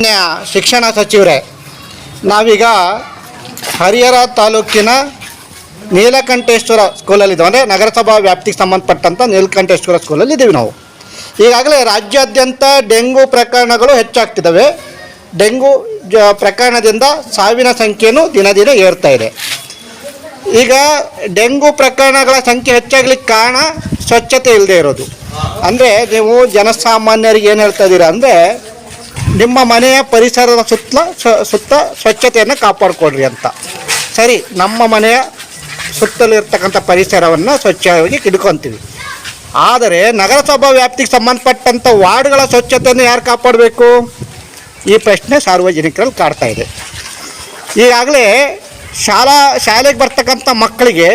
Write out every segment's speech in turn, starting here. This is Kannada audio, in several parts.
ಮಾನ್ಯ ಶಿಕ್ಷಣ ಸಚಿವರೇ, ನಾವೀಗ ಹರಿಹರ ತಾಲೂಕಿನ ನೀಲಕಂಠೇಶ್ವರ ಸ್ಕೂಲಲ್ಲಿದ್ದೀವಿ. ಅಂದರೆ ನಗರಸಭಾ ವ್ಯಾಪ್ತಿಗೆ ಸಂಬಂಧಪಟ್ಟಂಥ ನೀಲಕಂಠೇಶ್ವರ ಸ್ಕೂಲಲ್ಲಿ ಇದ್ದೀವಿ ನಾವು. ಈಗಾಗಲೇ ರಾಜ್ಯಾದ್ಯಂತ ಡೆಂಗು ಪ್ರಕರಣಗಳು ಹೆಚ್ಚಾಗ್ತಿದ್ದಾವೆ. ಡೆಂಗು ಪ್ರಕರಣದಿಂದ ಸಾವಿನ ಸಂಖ್ಯೆಯೂ ದಿನ ದಿನ ಏರ್ತಾ ಇದೆ. ಈಗ ಡೆಂಗು ಪ್ರಕರಣಗಳ ಸಂಖ್ಯೆ ಹೆಚ್ಚಾಗ್ಲಿಕ್ಕೆ ಕಾರಣ ಸ್ವಚ್ಛತೆ ಇಲ್ಲದೆ ಇರೋದು. ಅಂದರೆ ನೀವು ಜನಸಾಮಾನ್ಯರಿಗೆ ಏನು ಹೇಳ್ತಾ ಇದ್ದೀರಾ ಅಂದರೆ, ನಿಮ್ಮ ಮನೆಯ ಪರಿಸರದ ಸುತ್ತ ಸ್ವಚ್ಛತೆಯನ್ನು ಕಾಪಾಡಿಕೊಡ್ರಿ ಅಂತ. ಸರಿ, ನಮ್ಮ ಮನೆಯ ಸುತ್ತಲಿರ್ತಕ್ಕಂಥ ಪರಿಸರವನ್ನು ಸ್ವಚ್ಛವಾಗಿ ಇಟ್ಕೊತೀವಿ. ಆದರೆ ನಗರಸಭಾ ವ್ಯಾಪ್ತಿಗೆ ಸಂಬಂಧಪಟ್ಟಂಥ ವಾರ್ಡ್ಗಳ ಸ್ವಚ್ಛತೆಯನ್ನು ಯಾರು ಕಾಪಾಡಬೇಕು? ಈ ಪ್ರಶ್ನೆ ಸಾರ್ವಜನಿಕರಲ್ಲಿ ಕಾಡ್ತಾ ಇದೆ. ಈಗಾಗಲೇ ಶಾಲೆಗೆ ಬರ್ತಕ್ಕಂಥ ಮಕ್ಕಳಿಗೆ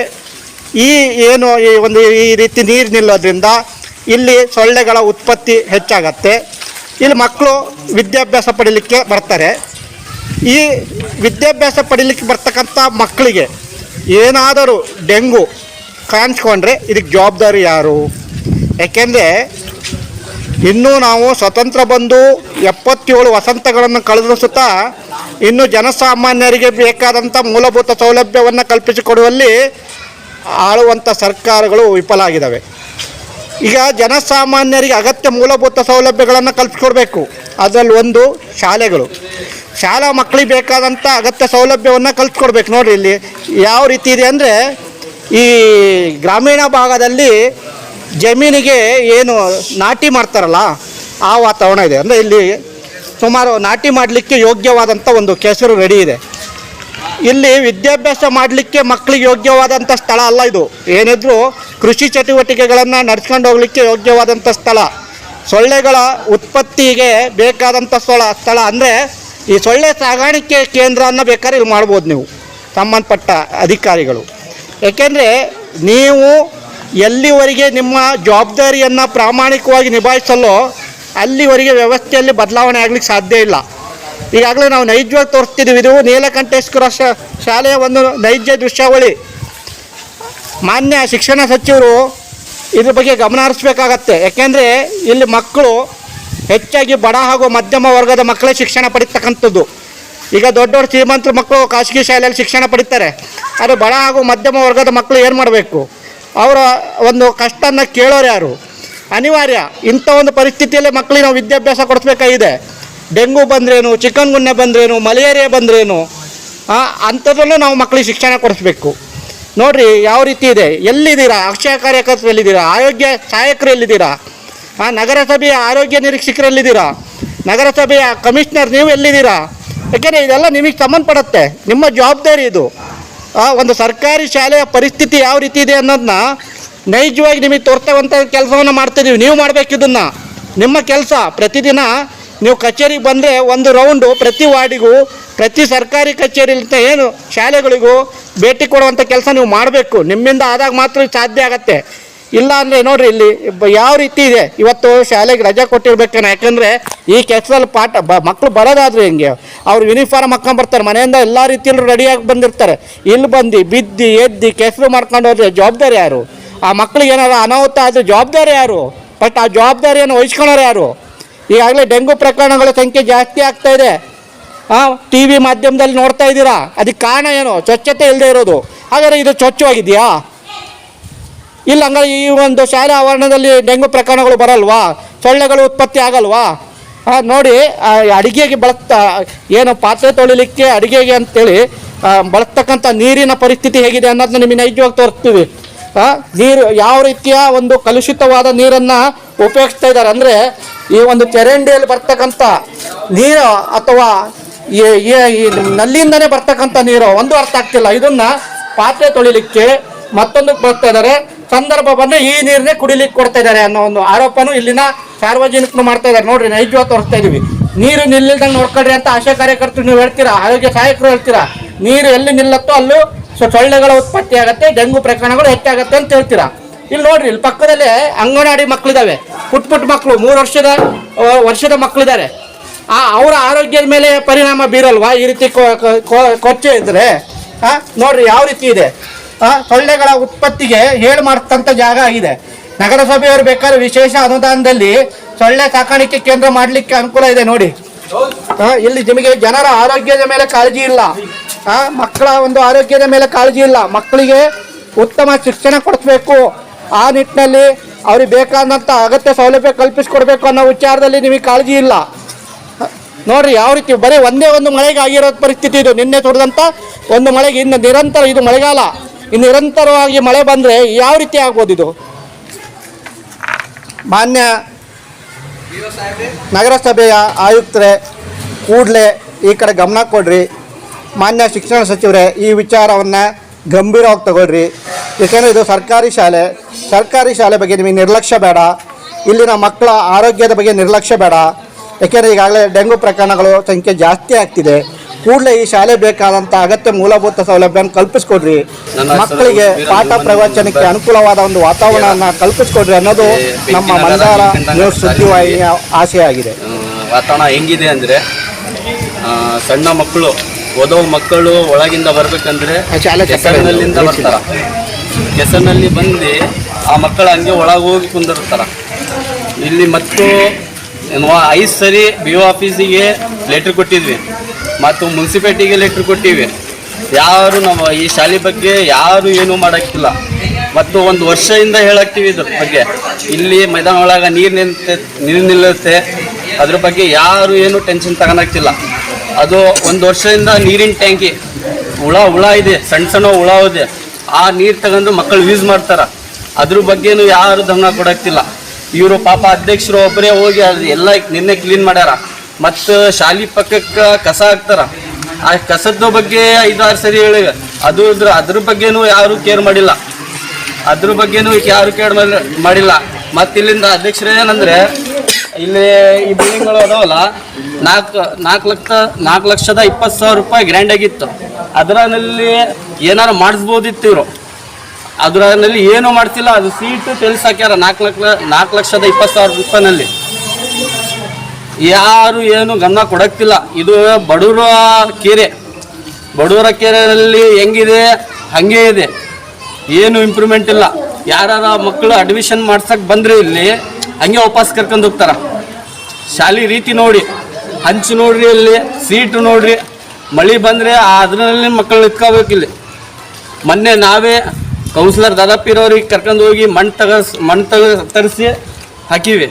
ಈ ರೀತಿ ನೀರು ನಿಲ್ಲೋದ್ರಿಂದ ಇಲ್ಲಿ ಸೊಳ್ಳೆಗಳ ಉತ್ಪತ್ತಿ ಹೆಚ್ಚಾಗತ್ತೆ. ಇಲ್ಲಿ ಮಕ್ಕಳು ವಿದ್ಯಾಭ್ಯಾಸ ಪಡೀಲಿಕ್ಕೆ ಬರ್ತಾರೆ. ಈ ವಿದ್ಯಾಭ್ಯಾಸ ಪಡೀಲಿಕ್ಕೆ ಬರ್ತಕ್ಕಂಥ ಮಕ್ಕಳಿಗೆ ಏನಾದರೂ ಡೆಂಗು ಕಾಣಿಸ್ಕೊಂಡ್ರೆ ಇದಕ್ಕೆ ಜವಾಬ್ದಾರಿ ಯಾರು? ಯಾಕೆಂದರೆ ಇನ್ನೂ ನಾವು ಸ್ವತಂತ್ರ ಬಂದು 77 ವಸಂತಗಳನ್ನು ಕಳೆದರೂ ಸುತ್ತ ಇನ್ನು ಜನಸಾಮಾನ್ಯರಿಗೆ ಬೇಕಾದಂಥ ಮೂಲಭೂತ ಸೌಲಭ್ಯವನ್ನು ಕಲ್ಪಿಸಿಕೊಡುವಲ್ಲಿ ಆಳುವಂಥ ಸರ್ಕಾರಗಳು ವಿಫಲ ಆಗಿದ್ದಾವೆ. ಈಗ ಜನಸಾಮಾನ್ಯರಿಗೆ ಅಗತ್ಯ ಮೂಲಭೂತ ಸೌಲಭ್ಯಗಳನ್ನು ಕಲ್ಪಿಸ್ಕೊಡ್ಬೇಕು. ಅದರಲ್ಲಿ ಒಂದು ಶಾಲೆಗಳು. ಶಾಲಾ ಮಕ್ಕಳಿಗೆ ಬೇಕಾದಂಥ ಅಗತ್ಯ ಸೌಲಭ್ಯವನ್ನು ಕಲ್ಪಿಸ್ಕೊಡ್ಬೇಕು. ನೋಡಿರಿ ಇಲ್ಲಿ ಯಾವ ರೀತಿ ಇದೆ ಅಂದರೆ, ಈ ಗ್ರಾಮೀಣ ಭಾಗದಲ್ಲಿ ಜಮೀನಿಗೆ ಏನು ನಾಟಿ ಮಾಡ್ತಾರಲ್ಲ ಆ ವಾತಾವರಣ ಇದೆ. ಅಂದರೆ ಇಲ್ಲಿ ಸುಮಾರು ನಾಟಿ ಮಾಡಲಿಕ್ಕೆ ಯೋಗ್ಯವಾದಂಥ ಒಂದು ಕೆಸರು ರೆಡಿ ಇದೆ. ಇಲ್ಲಿ ವಿದ್ಯಾಭ್ಯಾಸ ಮಾಡಲಿಕ್ಕೆ ಮಕ್ಕಳಿಗೆ ಯೋಗ್ಯವಾದಂಥ ಸ್ಥಳ ಅಲ್ಲ ಇದು. ಏನಿದ್ರು ಕೃಷಿ ಚಟುವಟಿಕೆಗಳನ್ನು ನಡೆಸ್ಕೊಂಡು ಹೋಗಲಿಕ್ಕೆ ಯೋಗ್ಯವಾದಂಥ ಸ್ಥಳ. ಸೊಳ್ಳೆಗಳ ಉತ್ಪತ್ತಿಗೆ ಬೇಕಾದಂಥ ಸ್ಥಳ ಅಂದರೆ ಈ ಸೊಳ್ಳೆ ಸಾಗಾಣಿಕೆ ಕೇಂದ್ರವನ್ನು ಬೇಕಾದ್ರೆ ಇಲ್ಲಿ ಮಾಡ್ಬೋದು ನೀವು, ಸಂಬಂಧಪಟ್ಟ ಅಧಿಕಾರಿಗಳು. ಏಕೆಂದರೆ ನೀವು ಎಲ್ಲಿವರೆಗೆ ನಿಮ್ಮ ಜವಾಬ್ದಾರಿಯನ್ನು ಪ್ರಾಮಾಣಿಕವಾಗಿ ನಿಭಾಯಿಸಲು ಅಲ್ಲಿವರೆಗೆ ವ್ಯವಸ್ಥೆಯಲ್ಲಿ ಬದಲಾವಣೆ ಆಗಲಿಕ್ಕೆ ಸಾಧ್ಯ ಇಲ್ಲ. ಈಗಾಗಲೇ ನಾವು ನೈಜವಾಗಿ ತೋರಿಸ್ತಿದ್ದೀವಿ. ಇದು ನೀಲಕಂಠೇಶ್ವರ ಶಾಲೆಯ ಒಂದು ನೈಜ ದೃಶ್ಯಾವಳಿ. ಮಾನ್ಯ ಶಿಕ್ಷಣ ಸಚಿವರು ಇದ್ರ ಬಗ್ಗೆ ಗಮನ ಹರಿಸ್ಬೇಕಾಗತ್ತೆ. ಯಾಕೆಂದರೆ ಇಲ್ಲಿ ಮಕ್ಕಳು ಹೆಚ್ಚಾಗಿ ಬಡ ಹಾಗೂ ಮಧ್ಯಮ ವರ್ಗದ ಮಕ್ಕಳೇ ಶಿಕ್ಷಣ ಪಡಿತಕ್ಕಂಥದ್ದು. ಈಗ ದೊಡ್ಡ ಶ್ರೀಮಂತರ ಮಕ್ಕಳು ಖಾಸಗಿ ಶಾಲೆಯಲ್ಲಿ ಶಿಕ್ಷಣ ಪಡಿತಾರೆ. ಆದರೆ ಬಡ ಹಾಗೂ ಮಧ್ಯಮ ವರ್ಗದ ಮಕ್ಕಳು ಏನು ಮಾಡಬೇಕು? ಅವರ ಒಂದು ಕಷ್ಟನ ಕೇಳೋರು ಯಾರು? ಅನಿವಾರ್ಯ. ಇಂಥ ಒಂದು ಪರಿಸ್ಥಿತಿಯಲ್ಲಿ ಮಕ್ಕಳಿಗೆ ನಾವು ವಿದ್ಯಾಭ್ಯಾಸ ಕೊಡಿಸ್ಬೇಕಾಗಿದೆ. ಡೆಂಗು ಬಂದ್ರೇನು, ಚಿಕನ್ ಗುನ್ಯಾ ಬಂದ್ರೇನು, ಮಲೇರಿಯಾ ಬಂದ್ರೇನು, ಅಂಥದ್ರಲ್ಲೂ ನಾವು ಮಕ್ಕಳಿಗೆ ಶಿಕ್ಷಣ ಕೊಡಿಸ್ಬೇಕು. ನೋಡಿರಿ ಯಾವ ರೀತಿ ಇದೆ. ಎಲ್ಲಿದ್ದೀರಾ? ಅಕ್ಷಯ ಕಾರ್ಯಕರ್ತರು ಎಲ್ಲಿದ್ದೀರಾ? ಆರೋಗ್ಯ ಸಹಾಯಕರು ಎಲ್ಲಿದ್ದೀರಾ? ನಗರಸಭೆಯ ಆರೋಗ್ಯ ನಿರೀಕ್ಷಕರೆಲ್ಲಿದ್ದೀರಾ? ನಗರಸಭೆಯ ಕಮಿಷನರ್ ನೀವು ಎಲ್ಲಿದ್ದೀರಾ? ಯಾಕೆಂದರೆ ಇದೆಲ್ಲ ನಿಮಗೆ ಸಂಬಂಧಪಡುತ್ತೆ. ನಿಮ್ಮ ಜವಾಬ್ದಾರಿ ಇದು. ಒಂದು ಸರ್ಕಾರಿ ಶಾಲೆಯ ಪರಿಸ್ಥಿತಿ ಯಾವ ರೀತಿ ಇದೆ ಅನ್ನೋದನ್ನ ನೈಜವಾಗಿ ನಿಮಗೆ ತೋರ್ತಕ್ಕಂಥ ಕೆಲಸವನ್ನು ಮಾಡ್ತಿದ್ದೀವಿ. ನೀವು ಮಾಡಬೇಕಿದ್ದನ್ನು. ನಿಮ್ಮ ಕೆಲಸ ಪ್ರತಿದಿನ ನೀವು ಕಚೇರಿಗೆ ಬಂದರೆ ಒಂದು ರೌಂಡು ಪ್ರತಿ ವಾರ್ಡಿಗೂ, ಪ್ರತಿ ಸರ್ಕಾರಿ ಕಚೇರಿಲಿಂದ ಏನು ಶಾಲೆಗಳಿಗೂ ಭೇಟಿ ಕೊಡುವಂಥ ಕೆಲಸ ನೀವು ಮಾಡಬೇಕು. ನಿಮ್ಮಿಂದ ಆದಾಗ ಮಾತ್ರ ಸಾಧ್ಯ ಆಗತ್ತೆ. ಇಲ್ಲ ಅಂದರೆ ನೋಡಿರಿ ಇಲ್ಲಿ ಯಾವ ರೀತಿ ಇದೆ. ಇವತ್ತು ಶಾಲೆಗೆ ರಜೆ ಕೊಟ್ಟಿರ್ಬೇಕೇನೋ. ಯಾಕಂದರೆ ಈ ಕೆಲಸದಲ್ಲಿ ಮಕ್ಕಳು ಬರೋದಾದ್ರೆ ಹೆಂಗೆ? ಅವ್ರು ಯೂನಿಫಾರ್ಮ್ ಹಾಕ್ಕೊಂಬರ್ತಾರೆ, ಮನೆಯಿಂದ ಎಲ್ಲ ರೀತಿಯಲ್ಲೂ ರೆಡಿಯಾಗಿ ಬಂದಿರ್ತಾರೆ. ಇಲ್ಲಿ ಬಂದು ಬಿದ್ದು ಎದ್ದು ಕೆಸರು ಮಾಡ್ಕೊಂಡು ಹೋದ್ರೆ ಜವಾಬ್ದಾರಿ ಯಾರು? ಆ ಮಕ್ಕಳಿಗೆ ಏನಾದ್ರು ಅನಾಹುತ ಆದರೆ ಜವಾಬ್ದಾರಿ ಯಾರು? ಬಟ್ ಆ ಜವಾಬ್ದಾರಿಯನ್ನು ವಹಿಸ್ಕೊಳ್ಳೋರು ಯಾರು? ಈಗಾಗಲೇ ಡೆಂಗು ಪ್ರಕರಣಗಳ ಸಂಖ್ಯೆ ಜಾಸ್ತಿ ಆಗ್ತಾ ಇದೆ. ಟಿ ವಿ ಮಾಧ್ಯಮದಲ್ಲಿ ನೋಡ್ತಾ ಇದ್ದೀರಾ. ಅದಕ್ಕೆ ಕಾರಣ ಏನು? ಸ್ವಚ್ಛತೆ ಇಲ್ಲದೆ ಇರೋದು. ಹಾಗಾದರೆ ಇದು ಸ್ವಚ್ಛವಾಗಿದೆಯಾ? ಇಲ್ಲ. ಹಂಗಾರೆ ಈ ಒಂದು ಶಾಲಾ ಆವರಣದಲ್ಲಿ ಡೆಂಗು ಪ್ರಕರಣಗಳು ಬರಲ್ವಾ? ಸೊಳ್ಳೆಗಳು ಉತ್ಪತ್ತಿ ಆಗಲ್ವಾ? ನೋಡಿ, ಅಡುಗೆಗೆ ಏನು ಪಾತ್ರೆ ತೊಳಿಲಿಕ್ಕೆ ಅಡುಗೆಗೆ ಅಂತೇಳಿ ಬಳಸ್ತಕ್ಕಂಥ ನೀರಿನ ಪರಿಸ್ಥಿತಿ ಹೇಗಿದೆ ಅನ್ನೋದನ್ನ ನಿಮಗೆ ನೈಜವಾಗಿ ತೋರಿಸ್ತೀವಿ. ನೀರು ಯಾವ ರೀತಿಯ ಒಂದು ಕಲುಷಿತವಾದ ನೀರನ್ನು ಉಪಯೋಗಿಸ್ತಾ ಇದ್ದಾರೆ ಅಂದರೆ, ಈ ಒಂದು ಚರಂಡಿಯಲ್ಲಿ ಬರ್ತಕ್ಕಂಥ ನೀರು ಅಥವಾ ಈ ನಲ್ಲಿಯಿಂದನೇ ಬರ್ತಕ್ಕಂಥ ನೀರು ಒಂದು ಅರ್ಥ ಆಗ್ತಿಲ್ಲ. ಇದನ್ನು ಪಾತ್ರೆ ತೊಳಿಲಿಕ್ಕೆ ಮತ್ತೊಂದಕ್ಕೆ ಬರ್ತಾ ಇದ್ದಾರೆ. ಸಂದರ್ಭ ಬಂದರೆ ಈ ನೀರನ್ನೇ ಕುಡಿಲಿಕ್ಕೆ ಕೊಡ್ತಾ ಇದ್ದಾರೆ ಅನ್ನೋ ಒಂದು ಆರೋಪನೂ ಇಲ್ಲಿನ ಸಾರ್ವಜನಿಕರು ಮಾಡ್ತಾ ಇದ್ದಾರೆ. ನೋಡ್ರಿ, ನೈಜವಾಗಿ ತೋರಿಸ್ತಾ ಇದೀವಿ. ನೀರು ನಿಲ್ಲಿಲ್ದಂಗೆ ನೋಡ್ಕೊಳ್ರಿ ಅಂತ ಆಶಾ ಕಾರ್ಯಕರ್ತರು ನೀವು ಹೇಳ್ತೀರಾ, ಆರೋಗ್ಯ ಸಹಾಯಕರು ಹೇಳ್ತೀರಾ. ನೀರು ಎಲ್ಲಿ ನಿಲ್ಲತ್ತೋ ಅಲ್ಲೂ ಸೊಳ್ಳೆಗಳ ಉತ್ಪತ್ತಿ ಆಗುತ್ತೆ, ಡೆಂಗು ಪ್ರಕರಣಗಳು ಹೆಚ್ಚಾಗತ್ತೆ ಅಂತ ಹೇಳ್ತೀರಾ. ಇಲ್ಲಿ ನೋಡ್ರಿ, ಇಲ್ಲಿ ಪಕ್ಕದಲ್ಲೇ ಅಂಗನವಾಡಿ ಮಕ್ಕಳಿದ್ದಾವೆ. ಪುಟ್ಟ ಮಕ್ಕಳು, 3 ವರ್ಷದ ಮಕ್ಕಳಿದ್ದಾರೆ. ಅವರ ಆರೋಗ್ಯದ ಮೇಲೆ ಪರಿಣಾಮ ಬೀರಲ್ವಾ ಈ ರೀತಿ ಕೊಚ್ಚೆ ಇದ್ರೆ? ನೋಡ್ರಿ ಯಾವ ರೀತಿ ಇದೆ. ಸೊಳ್ಳೆಗಳ ಉತ್ಪತ್ತಿಗೆ ಹೇಳು ಮಾಡ್ತಂಥ ಜಾಗ ಆಗಿದೆ. ನಗರಸಭೆಯವರು ಬೇಕಾದ್ರೆ ವಿಶೇಷ ಅನುದಾನದಲ್ಲಿ ಸೊಳ್ಳೆ ಸಾಕಾಣಿಕೆ ಕೇಂದ್ರ ಮಾಡಲಿಕ್ಕೆ ಅನುಕೂಲ ಇದೆ ನೋಡಿ. ಇಲ್ಲಿ ನಿಮಗೆ ಜನರ ಆರೋಗ್ಯದ ಮೇಲೆ ಕಾಳಜಿ ಇಲ್ಲ, ಮಕ್ಕಳ ಒಂದು ಆರೋಗ್ಯದ ಮೇಲೆ ಕಾಳಜಿ ಇಲ್ಲ. ಮಕ್ಕಳಿಗೆ ಉತ್ತಮ ಶಿಕ್ಷಣ ಕೊಡಿಸ್ಬೇಕು, ಆ ನಿಟ್ಟಿನಲ್ಲಿ ಅವ್ರಿಗೆ ಬೇಕಾದಂಥ ಅಗತ್ಯ ಸೌಲಭ್ಯ ಕಲ್ಪಿಸ್ಕೊಡ್ಬೇಕು ಅನ್ನೋ ವಿಚಾರದಲ್ಲಿ ನಿಮಗೆ ಕಾಳಜಿ ಇಲ್ಲ. ನೋಡ್ರಿ ಯಾವ ರೀತಿ ಬರೀ ಒಂದೇ ಒಂದು ಮಳೆಗೆ ಆಗಿರೋ ಪರಿಸ್ಥಿತಿ ಇದು. ನಿನ್ನೆ ಸುರಿದಂಥ ಒಂದು ಮಳೆಗೆ ಇನ್ನು ನಿರಂತರ, ಇದು ಮಳೆಗಾಲ, ಇನ್ನು ನಿರಂತರವಾಗಿ ಮಳೆ ಬಂದರೆ ಯಾವ ರೀತಿ ಆಗ್ಬೋದು ಇದು? ಮಾನ್ಯ ನಗರಸಭೆಯ ಆಯುಕ್ತರೇ, ಕೂಡಲೇ ಈ ಕಡೆ ಗಮನ ಕೊಡ್ರಿ. ಮಾನ್ಯ ಶಿಕ್ಷಣ ಸಚಿವರೇ, ಈ ವಿಚಾರವನ್ನು ಗಂಭೀರವಾಗಿ ತಗೊಳ್ರಿ. ಏಕೆಂದರೆ ಇದು ಸರ್ಕಾರಿ ಶಾಲೆ ಬಗ್ಗೆ ನಿಮಗೆ ನಿರ್ಲಕ್ಷ್ಯ ಬೇಡ, ಇಲ್ಲಿನ ಮಕ್ಕಳ ಆರೋಗ್ಯದ ಬಗ್ಗೆ ನಿರ್ಲಕ್ಷ್ಯ ಬೇಡ. ಏಕೆಂದರೆ ಈಗಾಗಲೇ ಡೆಂಗು ಪ್ರಕರಣಗಳು ಸಂಖ್ಯೆ ಜಾಸ್ತಿ ಆಗ್ತಿದೆ. ಕೂಡಲೇ ಈ ಶಾಲೆ ಬೇಕಾದಂಥ ಅಗತ್ಯ ಮೂಲಭೂತ ಸೌಲಭ್ಯವನ್ನು ಕಲ್ಪಿಸ್ಕೊಡ್ರಿ, ಮಕ್ಕಳಿಗೆ ಪಾಠ ಪ್ರವಚನಕ್ಕೆ ಅನುಕೂಲವಾದ ಒಂದು ವಾತಾವರಣವನ್ನು ಕಲ್ಪಿಸ್ಕೊಡ್ರಿ ಅನ್ನೋದು ನಮ್ಮ ಮಂದಾರ ನ್ಯೂಸ್ ಸುದ್ದಿವಾಹಿನಿಯ ಆಶಯ ಆಗಿದೆ. ವಾತಾವರಣ ಹೆಂಗಿದೆ ಅಂದರೆ, ಸಣ್ಣ ಮಕ್ಕಳು, ಓದೋ ಮಕ್ಕಳು ಒಳಗಿಂದ ಬರಬೇಕಂದ್ರೆ ಕೆಸರಿನಲ್ಲಿಂದ ಬರ್ತಾರೆ. ಕೆಸರಿನಲ್ಲಿ ಬಂದು ಆ ಮಕ್ಕಳು ಹಂಗೆ ಒಳಗೆ ಹೋಗಿ ಕುಂದಿರ್ತಾರೆ. ಇಲ್ಲಿ ಮತ್ತು 5 ಸರಿ ಬಿ ಒ ಆಫೀಸಿಗೆ ಲೆಟ್ರ್ ಕೊಟ್ಟಿದ್ವಿ ಮತ್ತು ಮುನ್ಸಿಪಾಲ್ಟಿಗೆ ಲೆಟ್ರ್ ಕೊಟ್ಟಿವಿ. ಯಾರು ನಮ್ಮ ಈ ಶಾಲೆ ಬಗ್ಗೆ ಯಾರು ಏನೂ ಮಾಡೋಕ್ಕಿಲ್ಲ. ಮತ್ತು 1 ವರ್ಷದಿಂದ ಹೇಳಾಕ್ತೀವಿ ಇದ್ರ ಬಗ್ಗೆ. ಇಲ್ಲಿ ಮೈದಾನ ಒಳಗೆ ನೀರು ನಿಲ್ಲುತ್ತೆ, ಅದ್ರ ಬಗ್ಗೆ ಯಾರು ಏನು ಟೆನ್ಷನ್ ತಗೊಳಕ್ತಿಲ್ಲ. ಅದು 1 ವರ್ಷದಿಂದ ನೀರಿನ ಟ್ಯಾಂಕಿ ಹುಳ ಇದೆ, ಸಣ್ಣ ಹುಳ ಇದೆ, ಆ ನೀರು ತಗೊಂಡು ಮಕ್ಕಳು ಯೂಸ್ ಮಾಡ್ತಾರೆ. ಅದ್ರ ಬಗ್ಗೆನೂ ಯಾರು ಗಮನ ಕೊಡೋಕ್ತಿಲ್ಲ. ಇವರು ಪಾಪ ಅಧ್ಯಕ್ಷರು ಒಬ್ಬರೇ ಹೋಗಿ ಎಲ್ಲ ನಿನ್ನೆ ಕ್ಲೀನ್ ಮಾಡ್ಯಾರ. ಮತ್ತು ಶಾಲೆ ಪಕ್ಕಕ್ಕೆ ಕಸ ಹಾಕ್ತಾರ. ಆ ಕಸದ ಬಗ್ಗೆ 5-6 ಸರಿ ಹೇಳಿ ಅದ್ರ ಬಗ್ಗೆನೂ ಯಾರು ಕೇರ್ ಮಾಡಿಲ್ಲ. ಮಾಡಿಲ್ಲ. ಮತ್ತು ಇಲ್ಲಿಂದ ಅಧ್ಯಕ್ಷರು ಏನಂದರೆ, ಇಲ್ಲಿ ಈ ಬಿಲ್ಡಿಂಗ್ಗಳು ಅದಾವಲ್ಲ, 4,20,000 ರೂಪಾಯಿ ಗ್ರ್ಯಾಂಡ್ ಆಗಿತ್ತು. ಅದರಲ್ಲಿ ಏನಾರು ಮಾಡಿಸ್ಬೋದಿತ್ತು ಇವರು. ಅದರಲ್ಲಿ ಏನೂ ಮಾಡ್ತಿಲ್ಲ. ಅದು ಸೀಟು ಹಾಕ್ಯಾರ 4,20,000 ರೂಪಾಯಿನಲ್ಲಿ. ಯಾರು ಏನು ಗಮನ ಕೊಡೋಕ್ತಿಲ್ಲ. ಇದು ಬಡವರ ಕೆರೆಯಲ್ಲಿ ಹೆಂಗಿದೆ ಹಂಗೆ ಇದೆ, ಏನು ಇಂಪ್ರೂವ್ಮೆಂಟ್ ಇಲ್ಲ. ಯಾರ ಮಕ್ಕಳು ಅಡ್ಮಿಷನ್ ಮಾಡ್ಸಕ್ಕೆ ಬಂದರೆ ಇಲ್ಲಿ ಹಂಗೆ ವಾಪಸ್ ಕರ್ಕೊಂಡು ಹೋಗ್ತಾರ. ಶಾಲೆ ರೀತಿ ನೋಡಿ, ಹಂಚು ನೋಡ್ರಿ, ಇಲ್ಲಿ ಸೀಟು ನೋಡ್ರಿ. ಮಳೆ ಬಂದರೆ ಅದರಲ್ಲಿ ಮಕ್ಕಳು ಇಟ್ಕೋಬೇಕಿಲ್ಲಿ. ಮೊನ್ನೆ ನಾವೇ ಕೌನ್ಸಿಲರ್ ದಾದಾಪಿರವ್ರಿಗೆ ಕರ್ಕೊಂಡು ಹೋಗಿ ಮಣ್ಣು ತರಿಸಿ ಹಾಕಿವಿ.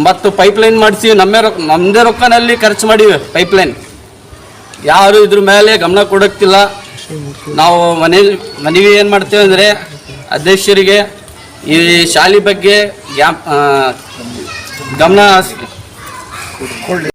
ಮತ್ತು ಪೈಪ್ಲೈನ್ ಮಾಡಿಸಿ ನಮ್ಮದೇ ರೊಕ್ಕನಲ್ಲಿ ಖರ್ಚು ಮಾಡಿವಿ ಪೈಪ್ಲೈನ್. ಯಾರು ಇದ್ರ ಮೇಲೆ ಗಮನ ಕೊಡೋಕ್ತಿಲ್ಲ. ನಾವು ಮನವಿ ಏನು ಮಾಡ್ತೇವೆ ಅಂದರೆ, ಅಧ್ಯಕ್ಷರಿಗೆ ಈ ಶಾಲೆ ಬಗ್ಗೆ ಗಮನ ಕೊಡಲಿ.